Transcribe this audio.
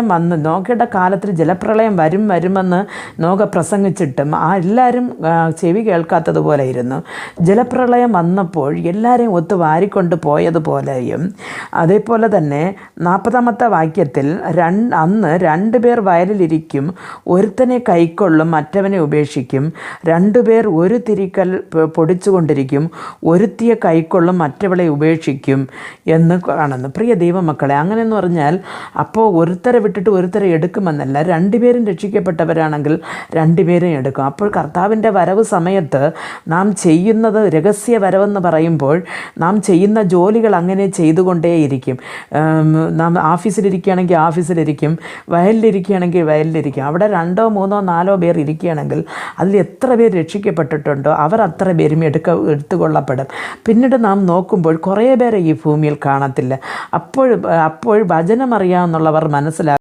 ജലപ്രളയം വന്ന് നോക്കയുടെ കാലത്തിൽ ജലപ്രളയം വരുമെന്ന് നോക പ്രസംഗിച്ചിട്ടും എല്ലാവരും ചെവി കേൾക്കാത്തതുപോലെ ഇരുന്നു. ജലപ്രളയം വന്നപ്പോൾ എല്ലാവരെയും ഒത്തു വാരിക്കൊണ്ട് പോയതുപോലെയും അതേപോലെ തന്നെ 40-ാമത്തെ വാക്യത്തിൽ അന്ന് 2 പേർ വയലിലിരിക്കും, ഒരുത്തനെ കൈക്കൊള്ളും, മറ്റവനെ ഉപേക്ഷിക്കും. 2 പേർ ഒരു തിരിക്കൽ പൊടിച്ചുകൊണ്ടിരിക്കും, ഒരുത്തിയെ കൈക്കൊള്ളും, മറ്റവളെ ഉപേക്ഷിക്കും എന്ന് കാണുന്നു. പ്രിയ ദൈവമക്കളെ, അങ്ങനെയെന്ന് പറഞ്ഞാൽ അപ്പോൾ ഒരുത്തരെ വിട്ടിട്ട് ഒരുത്തരെ എടുക്കുമെന്നല്ല. 2 പേരും രക്ഷിക്കപ്പെട്ടവരാണെങ്കിൽ 2 പേരും എടുക്കും. അപ്പോൾ കർത്താവിൻ്റെ വരവ് സമയത്ത് നാം ചെയ്യുന്നത് രഹസ്യ വരവെന്ന് പറയുമ്പോൾ നാം ചെയ്യുന്ന ജോലികൾ അങ്ങനെ ചെയ്തുകൊണ്ടേയിരിക്കും. നാം ഓഫീസിലിരിക്കുകയാണെങ്കിൽ ഓഫീസിലിരിക്കും, വയലിലിരിക്കുകയാണെങ്കിൽ വയലിലിരിക്കും. അവിടെ 2, 3, 4 പേർ ഇരിക്കുകയാണെങ്കിൽ അതിൽ എത്ര പേർ രക്ഷിക്കപ്പെട്ടിട്ടുണ്ടോ അവർ അത്ര പേരും എടുത്തുകൊള്ളപ്പെടും. പിന്നീട് നാം നോക്കുമ്പോൾ കുറേ പേരെ ഈ ഭൂമിയിൽ കാണത്തില്ല. അപ്പോൾ വചനമറിയാമെന്നുള്ളവർ മനസ്സിലാക്കും